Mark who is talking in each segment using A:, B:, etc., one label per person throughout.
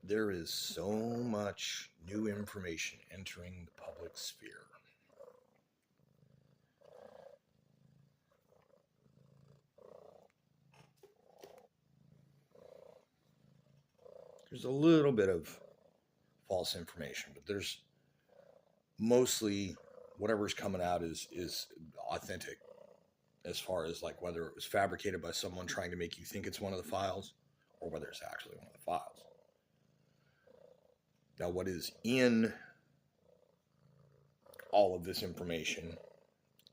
A: There is so much new information entering the public sphere. There's a little bit of false information, but there's mostly whatever's coming out is authentic as far as like whether it was fabricated by someone trying to make you think it's one of the files or whether it's actually one of the files. Now, what is in all of this information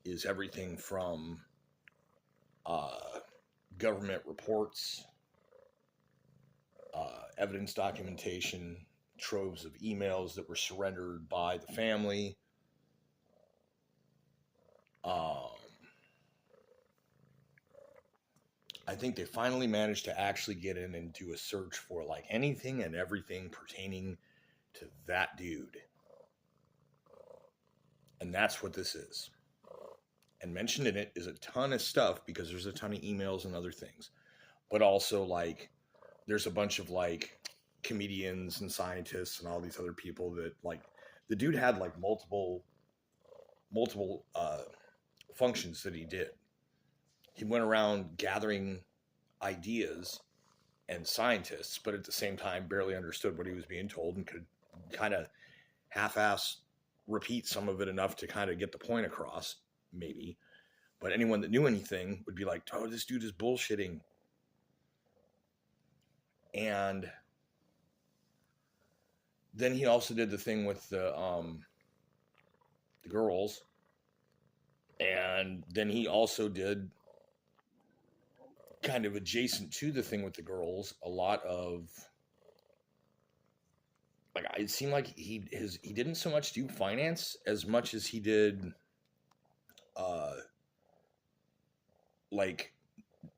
A: is everything from uh, government reports, evidence documentation, troves of emails that were surrendered by the family. Um, I think they finally managed to actually get in and do a search for like anything and everything pertaining to that dude. And that's what this is. And mentioned in it is a ton of stuff because there's a ton of emails and other things. But also like there's a bunch of like comedians and scientists and all these other people that like the dude had like multiple functions that he did. He went around gathering ideas and scientists, but at the same time barely understood what he was being told and could kind of half-ass repeat some of it enough to kind of get the point across, maybe. But anyone that knew anything would be like, oh, this dude is bullshitting. And then he also did the thing with the girls. And then he also did kind of adjacent to the thing with the girls, a lot of like it seemed like he didn't so much do finance as much as he did uh like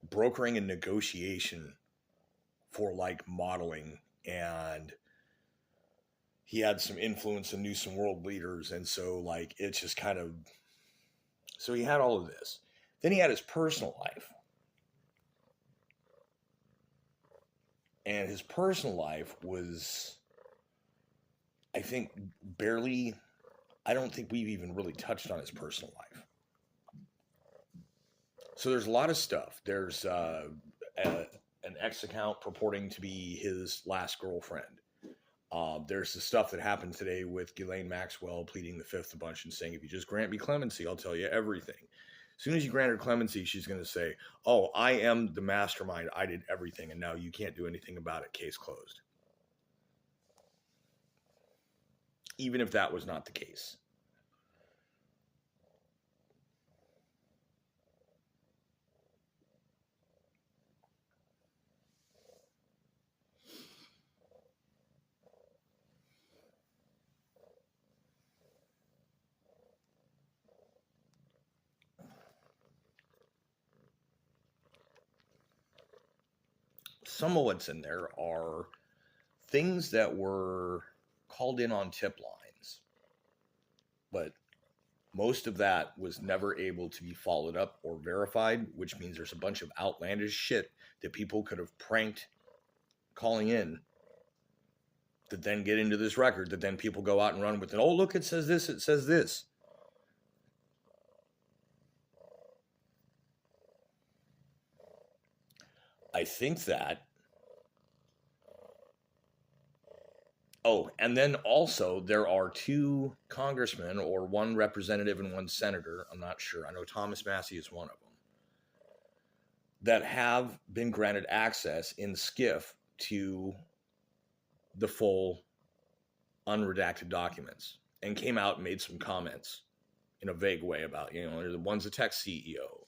A: brokering and negotiation for like modeling, and he had some influence and knew some world leaders, and so like it's just kind of so he had all of this. Then he had his personal life. And his personal life was, I think, barely, I don't think we've even really touched on his personal life. So there's a lot of stuff. There's an ex account purporting to be his last girlfriend. There's the stuff that happened today with Ghislaine Maxwell pleading the fifth a bunch and saying, if you just grant me clemency, I'll tell you everything. As soon as you grant her clemency, she's going to say, oh, I am the mastermind. I did everything, and now you can't do anything about it. Case closed. Even if that was not the case. Some of what's in there are things that were called in on tip lines, but most of that was never able to be followed up or verified, which means there's a bunch of outlandish shit that people could have pranked calling in that then get into this record that then people go out and run with it. Oh, look, it says this, it says this. I think that. Oh, and then also there are two congressmen or one representative and one senator. I'm not sure. I know Thomas Massey is one of them that have been granted access in SCIF to the full unredacted documents and came out and made some comments in a vague way about, one's a tech CEO.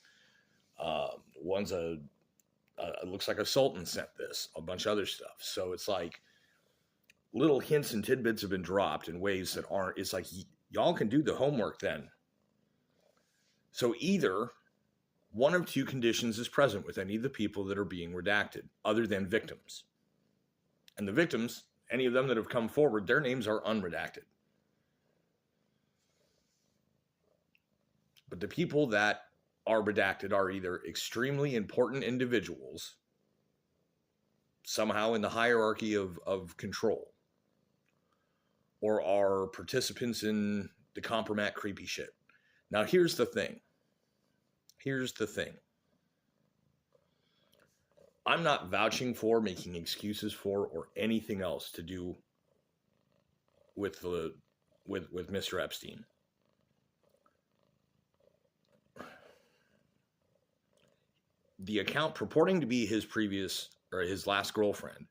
A: One's it looks like a sultan sent this, a bunch of other stuff. So it's like little hints and tidbits have been dropped in ways that aren't, it's like, y'all can do the homework then. So either one of two conditions is present with any of the people that are being redacted, other than victims. And the victims, any of them that have come forward, their names are unredacted. But the people that are redacted are either extremely important individuals somehow in the hierarchy of control, or are participants in the compromat creepy shit. Now, here's the thing. I'm not vouching for, making excuses for, or anything else to do with Mr. Epstein. The account purporting to be his previous or his last girlfriend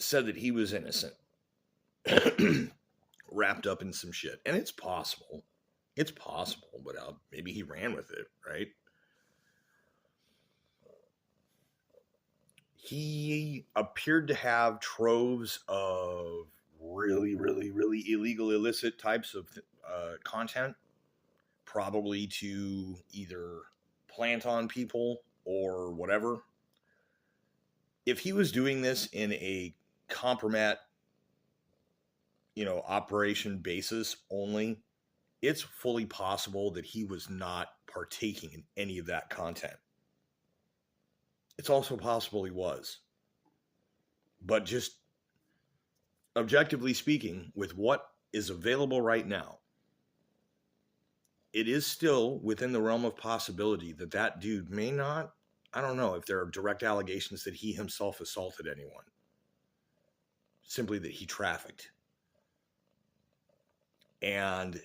A: said that he was innocent, wrapped up in some shit. And it's possible, but maybe he ran with it, right? He appeared to have troves of really, really, really illegal, illicit types of content, probably to either plant on people or whatever. If he was doing this in a compromat, operation basis only, it's fully possible that he was not partaking in any of that content. It's also possible he was. But just objectively speaking, with what is available right now, it is still within the realm of possibility that that dude may not, I don't know if there are direct allegations that he himself assaulted anyone. Simply that he trafficked. And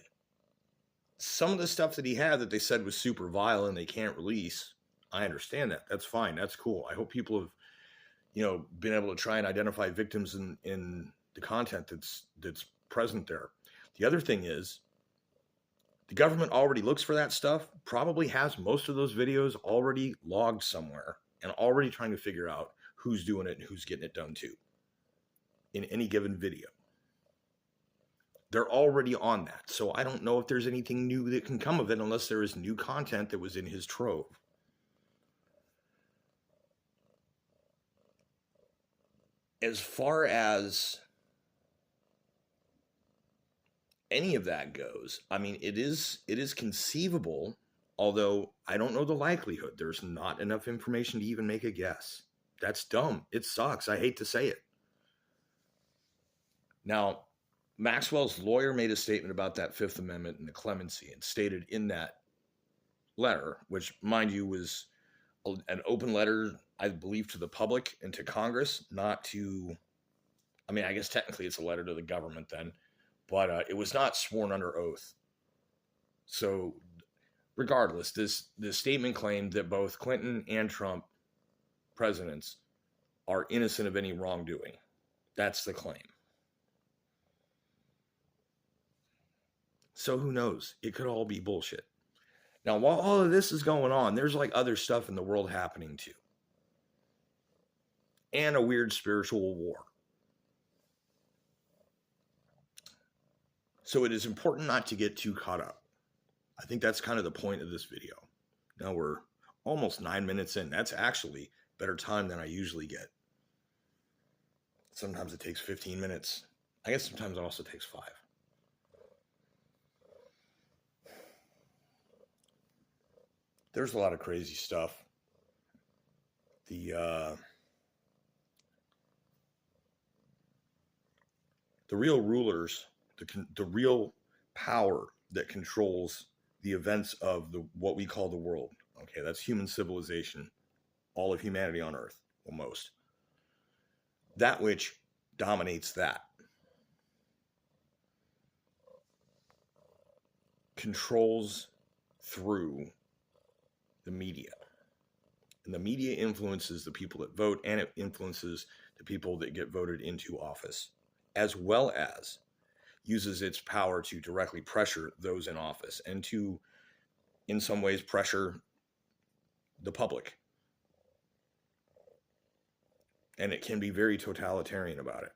A: some of the stuff that he had that they said was super vile and they can't release, I understand that. That's fine. That's cool. I hope people have, been able to try and identify victims in the content that's present there. The other thing is, the government already looks for that stuff, probably has most of those videos already logged somewhere, and already trying to figure out who's doing it and who's getting it done to in any given video. They're already on that. So I don't know if there's anything new that can come of it unless there is new content that was in his trove. As far as any of that goes, I mean, it is conceivable, although I don't know the likelihood. There's not enough information to even make a guess. That's dumb. It sucks. I hate to say it. Now, Maxwell's lawyer made a statement about that Fifth Amendment and the clemency, and stated in that letter, which, mind you, was an open letter, I believe, to the public and to Congress, not to, I mean, I guess technically it's a letter to the government then, but it was not sworn under oath. So regardless, this statement claimed that both Clinton and Trump presidents are innocent of any wrongdoing. That's the claim. So who knows? It could all be bullshit. Now, while all of this is going on, there's like other stuff in the world happening too. And a weird spiritual war. So it is important not to get too caught up. I think that's kind of the point of this video. Now we're almost 9 minutes in. That's actually better time than I usually get. Sometimes it takes 15 minutes. I guess sometimes it also takes 5. There's a lot of crazy stuff. The real rulers, the real power that controls the events of what we call the world. Okay, that's human civilization, all of humanity on Earth, well, most. That which dominates that controls through the media. And the media influences the people that vote, and it influences the people that get voted into office, as well as uses its power to directly pressure those in office and to, in some ways, pressure the public. And it can be very totalitarian about it.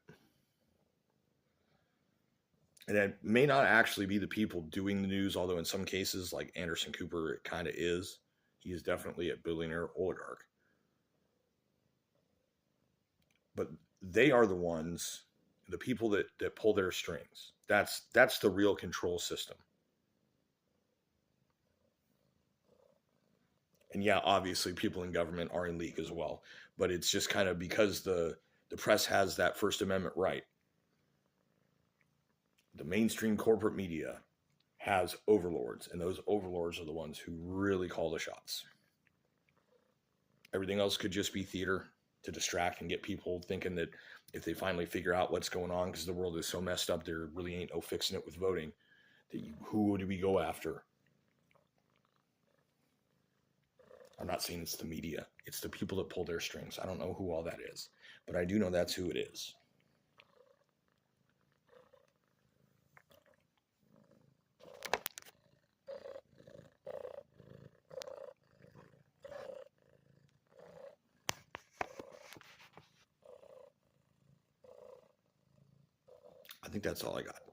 A: And it may not actually be the people doing the news, although in some cases, like Anderson Cooper, it kind of is. He is definitely a billionaire oligarch. But they are the ones, the people that pull their strings. That's the real control system. And yeah, obviously people in government are in league as well, but it's just kind of because the press has that First Amendment right. The mainstream corporate media has overlords, and those overlords are the ones who really call the shots. Everything else could just be theater to distract and get people thinking that if they finally figure out what's going on, because the world is so messed up, there really ain't no fixing it with voting, that who do we go after? I'm not saying it's the media. It's the people that pull their strings. I don't know who all that is, but I do know that's who it is. I think that's all I got.